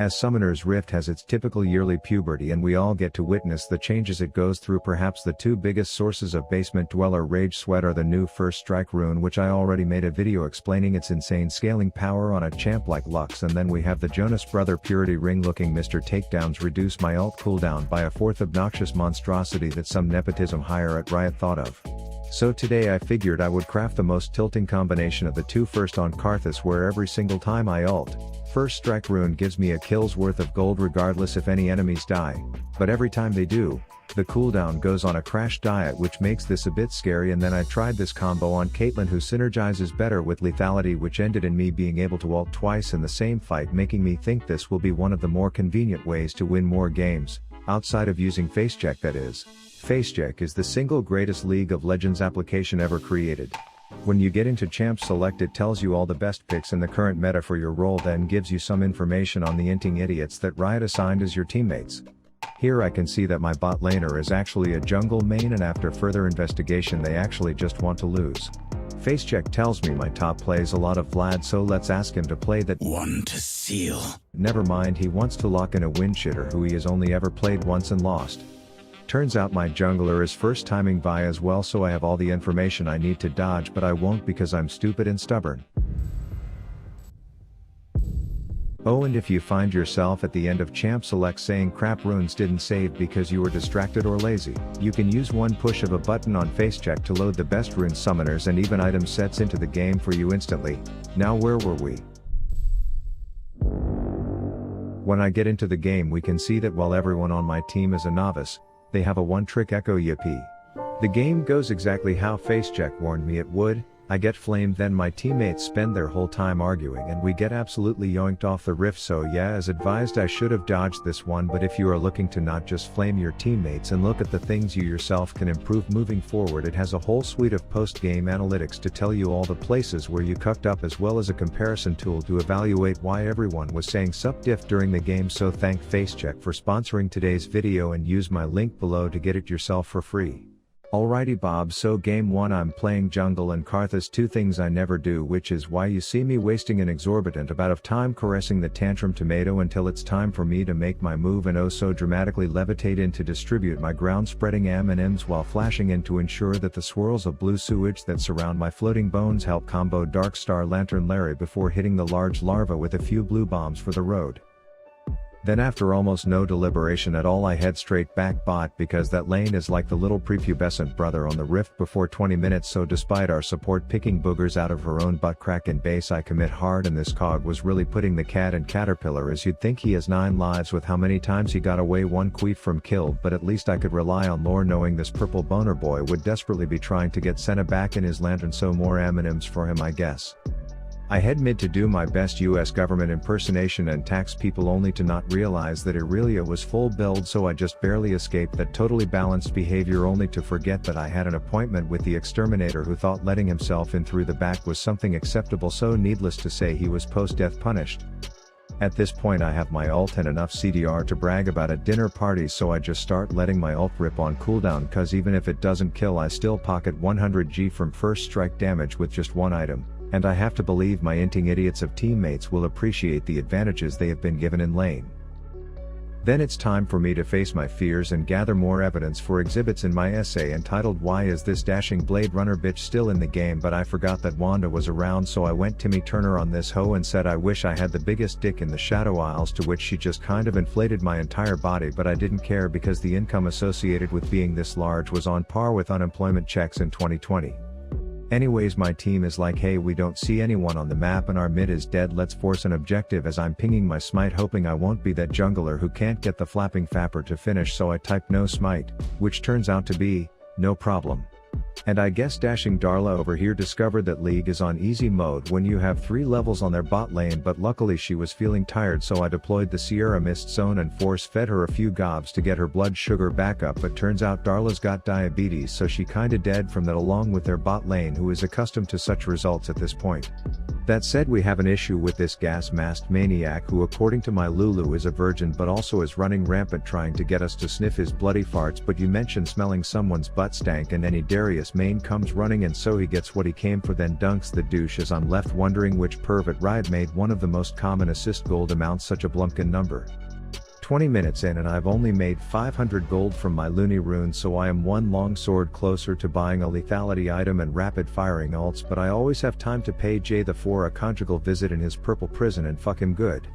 As Summoner's Rift has its typical yearly puberty and we all get to witness the changes it goes through. Perhaps the two biggest sources of basement dweller rage sweat are the new first Strike Rune, which I already made a video explaining its insane scaling power on a champ like Lux, and then we have the Jonas Brother Purity Ring looking Mr. Takedowns reduce my ult cooldown by a fourth, obnoxious monstrosity that some nepotism hire at Riot thought of. So today I figured I would craft the most tilting combination of the two. First on Karthus, where every single time I ult, first Strike Rune gives me a kill's worth of gold regardless if any enemies die, but every time they do, the cooldown goes on a crash diet, which makes this a bit scary. And then I tried this combo on Caitlyn, who synergizes better with lethality, which ended in me being able to ult twice in the same fight, making me think this will be one of the more convenient ways to win more games, outside of using FaceCheck, that is. FaceCheck is the single greatest League of Legends application ever created. When you get into Champ Select, it tells you all the best picks in the current meta for your role, then gives you some information on the inting idiots that Riot assigned as your teammates. Here I can see that my bot laner is actually a jungle main, and after further investigation they actually just want to lose. FaceCheck tells me my top plays a lot of Vlad, so let's ask him to play that one to seal. Never mind, he wants to lock in a win shitter who he has only ever played once and lost. Turns out my jungler is first timing Vi as well, so I have all the information I need to dodge, but I won't because I'm stupid and stubborn. Oh, and if you find yourself at the end of Champ Select saying crap, runes didn't save because you were distracted or lazy, you can use one push of a button on FaceCheck to load the best rune summoners and even item sets into the game for you instantly. Now where were we? When I get into the game, we can see that while everyone on my team is a novice, they have a one-trick echo yippee. The game goes exactly how FaceCheck warned me it would. I get flamed, then my teammates spend their whole time arguing and we get absolutely yoinked off the rift. So yeah, as advised, I should have dodged this one, but if you are looking to not just flame your teammates and look at the things you yourself can improve moving forward, it has a whole suite of post-game analytics to tell you all the places where you cucked up, as well as a comparison tool to evaluate why everyone was saying sup diff during the game. So thank FaceCheck for sponsoring today's video and use my link below to get it yourself for free. Alrighty Bob, so game 1 I'm playing jungle and Karthus, two things I never do, which is why you see me wasting an exorbitant amount of time caressing the tantrum tomato until it's time for me to make my move and oh so dramatically levitate in to distribute my ground spreading M&Ms while flashing in to ensure that the swirls of blue sewage that surround my floating bones help combo Dark Star Lantern Larry before hitting the large larva with a few blue bombs for the road. Then after almost no deliberation at all, I head straight back bot because that lane is like the little prepubescent brother on the rift before 20 minutes. So despite our support picking boogers out of her own butt crack in base, I commit hard, and this cog was really putting the cat in caterpillar, as you'd think he has 9 lives with how many times he got away one queef from killed, but at least I could rely on lore knowing this purple boner boy would desperately be trying to get Senna back in his lantern, so more M&Ms for him I guess. I head mid to do my best US government impersonation and tax people, only to not realize that Irelia was full build, so I just barely escaped that totally balanced behavior, only to forget that I had an appointment with the exterminator who thought letting himself in through the back was something acceptable, so needless to say he was post-death punished. At this point I have my ult and enough CDR to brag about at dinner parties, so I just start letting my ult rip on cooldown, cause even if it doesn't kill I still pocket 100 G from first strike damage with just one item. And I have to believe my inting idiots of teammates will appreciate the advantages they have been given in lane. Then it's time for me to face my fears and gather more evidence for exhibits in my essay entitled "Why is this dashing Blade Runner bitch still in the game?" But I forgot that Wanda was around, so I went Timmy Turner on this hoe and said I wish I had the biggest dick in the Shadow Isles, to which she just kind of inflated my entire body, but I didn't care because the income associated with being this large was on par with unemployment checks in 2020. Anyways, my team is like, hey, we don't see anyone on the map and our mid is dead, let's force an objective, as I'm pinging my smite hoping I won't be that jungler who can't get the flapping fapper to finish, so I type no smite, which turns out to be, no problem. And I guess dashing Darla over here discovered that League is on easy mode when you have 3 levels on their bot lane, but luckily she was feeling tired, so I deployed the Sierra Mist Zone and force fed her a few gobs to get her blood sugar back up, but turns out Darla's got diabetes, so she kinda dead from that, along with their bot lane who is accustomed to such results at this point. That said, we have an issue with this gas-masked maniac who, according to my Lulu, is a virgin but also is running rampant trying to get us to sniff his bloody farts. But you mention smelling someone's butt stank and any Darius Main comes running, and so he gets what he came for, then dunks the douche, as I'm left wondering which pervert ride made one of the most common assist gold amounts such a blumpkin number. 20 minutes in and I've only made 500 gold from my loony rune, so I am one long sword closer to buying a lethality item and rapid firing ults, but I always have time to pay Jay the 4 a conjugal visit in his purple prison and fuck him good.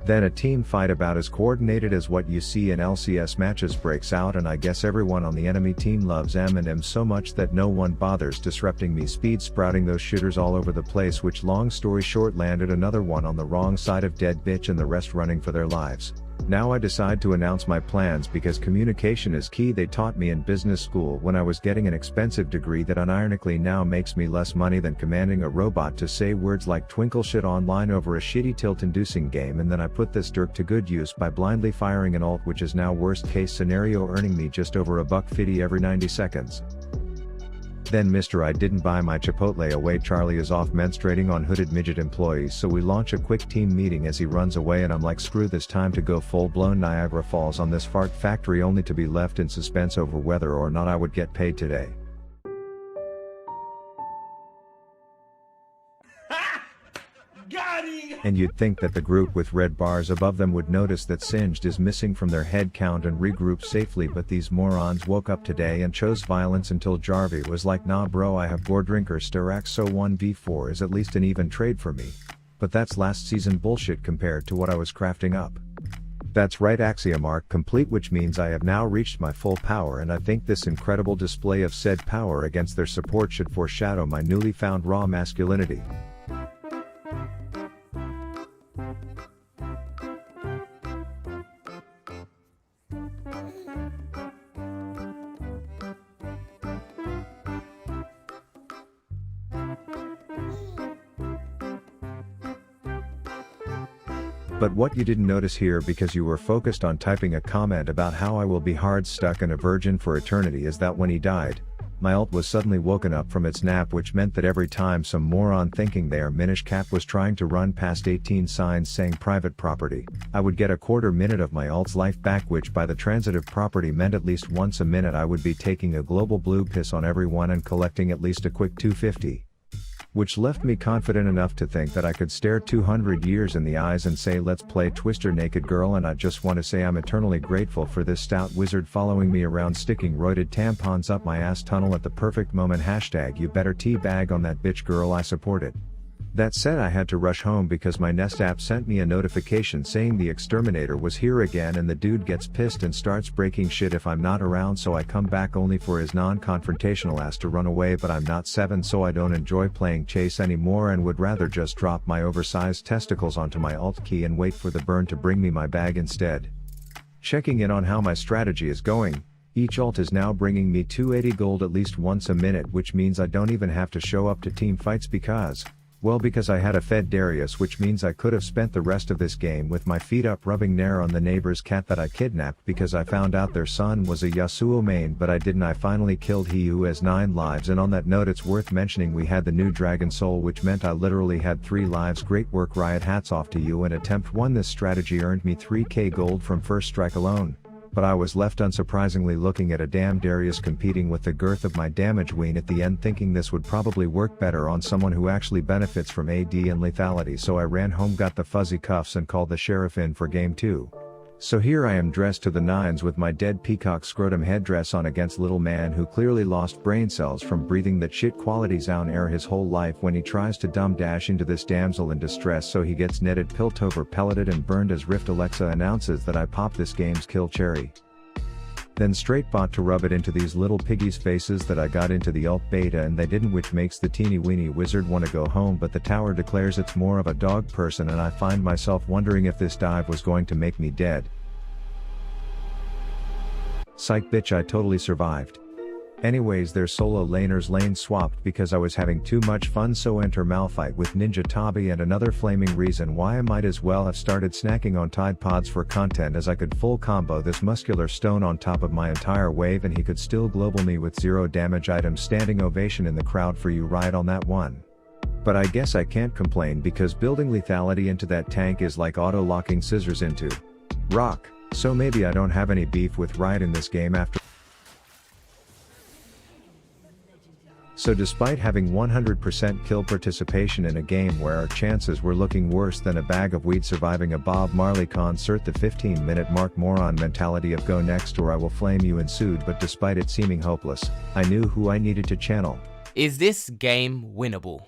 Then a team fight about as coordinated as what you see in LCS matches breaks out, and I guess everyone on the enemy team loves M&M so much that no one bothers disrupting me, speed sprouting those shitters all over the place, which long story short landed another one on the wrong side of dead bitch and the rest running for their lives. Now I decide to announce my plans because communication is key. They taught me in business school when I was getting an expensive degree that unironically now makes me less money than commanding a robot to say words like twinkle shit online over a shitty tilt-inducing game, and then I put this dirk to good use by blindly firing an ult, which is now worst case scenario earning me just over $1.50 every 90 seconds. Then Mr. I didn't buy my Chipotle away. Charlie is off menstruating on hooded midget employees, so we launch a quick team meeting as he runs away, and I'm like, screw this, time to go full-blown Niagara Falls on this fart factory, only to be left in suspense over whether or not I would get paid today. And you'd think that the group with red bars above them would notice that Singed is missing from their head count and regroup safely, but these morons woke up today and chose violence until Jarvie was like, nah bro, I have board drinker Starax, so 1v4 is at least an even trade for me. But that's last season bullshit compared to what I was crafting up. That's right, Axiom Arc complete, which means I have now reached my full power, and I think this incredible display of said power against their support should foreshadow my newly found raw masculinity. But what you didn't notice here, because you were focused on typing a comment about how I will be hard stuck and a virgin for eternity, is that when he died, my ult was suddenly woken up from its nap, which meant that every time some moron thinking they are Minish Cap was trying to run past 18 signs saying private property, I would get a quarter minute of my ult's life back, which by the transitive property meant at least once a minute I would be taking a global blue piss on everyone and collecting at least a quick 250. Which left me confident enough to think that I could stare 200 years in the eyes and say, let's play Twister Naked Girl. And I just want to say I'm eternally grateful for this stout wizard following me around, sticking roided tampons up my ass tunnel at the perfect moment. Hashtag you better teabag on that bitch, girl, I support it. That said, I had to rush home because my Nest app sent me a notification saying the exterminator was here again, and the dude gets pissed and starts breaking shit if I'm not around, so I come back only for his non-confrontational ass to run away. But I'm not 7, so I don't enjoy playing chase anymore and would rather just drop my oversized testicles onto my alt key and wait for the burn to bring me my bag instead. Checking in on how my strategy is going, each ult is now bringing me 280 gold at least once a minute, which means I don't even have to show up to team fights because I had a fed Darius, which means I could have spent the rest of this game with my feet up rubbing Nair on the neighbor's cat that I kidnapped because I found out their son was a Yasuo main, but I didn't. I finally killed he who has 9 lives, and on that note it's worth mentioning we had the new Dragon Soul, which meant I literally had 3 lives. Great work, Riot, hats off to you. And attempt 1, this strategy earned me 3k gold from first strike alone. But I was left unsurprisingly looking at a damn Darius competing with the girth of my damage ween at the end, thinking this would probably work better on someone who actually benefits from AD and lethality, so I ran home, got the fuzzy cuffs, and called the sheriff in for game 2. So here I am dressed to the nines with my dead peacock scrotum headdress on against little man who clearly lost brain cells from breathing that shit quality zone air his whole life when he tries to dumb dash into this damsel in distress, so he gets netted, Piltover, pelleted and burned as Rift Alexa announces that I popped this game's kill cherry. Then straight bot to rub it into these little piggies' faces that I got into the ult beta and they didn't, which makes the teeny weeny wizard want to go home, but the tower declares it's more of a dog person, and I find myself wondering if this dive was going to make me dead. Psych bitch, I totally survived. Anyways, their solo laners lane swapped because I was having too much fun, so enter Malphite with Ninja Tabi, and another flaming reason why I might as well have started snacking on Tide Pods for content, as I could full combo this muscular stone on top of my entire wave and he could still global me with 0 damage. Items, standing ovation in the crowd for you, Riot, on that one. But I guess I can't complain because building lethality into that tank is like auto-locking scissors into rock, so maybe I don't have any beef with Riot in this game after. So despite having 100% kill participation in a game where our chances were looking worse than a bag of weed surviving a Bob Marley concert, the 15-minute mark moron mentality of go next or I will flame you ensued, but despite it seeming hopeless, I knew who I needed to channel. Is this game winnable?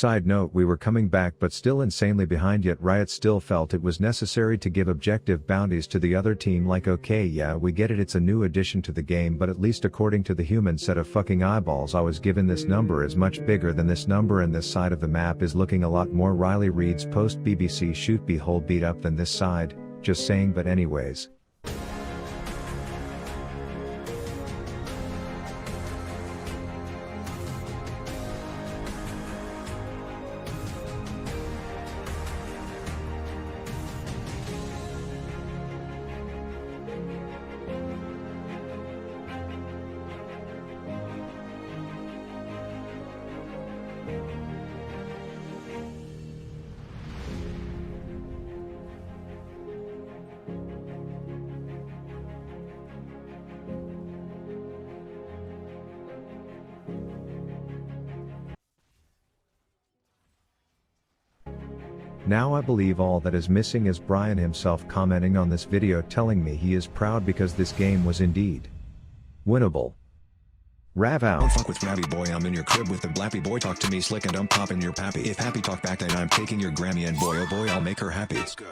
Side note, we were coming back but still insanely behind, yet Riot still felt it was necessary to give objective bounties to the other team. Like, okay, yeah, we get it, it's a new addition to the game, but at least according to the human set of fucking eyeballs I was given, this number is much bigger than this number, and this side of the map is looking a lot more Riley Reid's post BBC shoot behold beat up than this side, just saying. But anyways. Now I believe all that is missing is Brian himself commenting on this video telling me he is proud because this game was indeed winnable. Rav out. Don't fuck with Rabby boy, I'm in your crib with the blappy boy, talk to me slick and I'm popping your pappy. If happy talk back then I'm taking your Grammy and boy oh boy I'll make her happy. Let's go.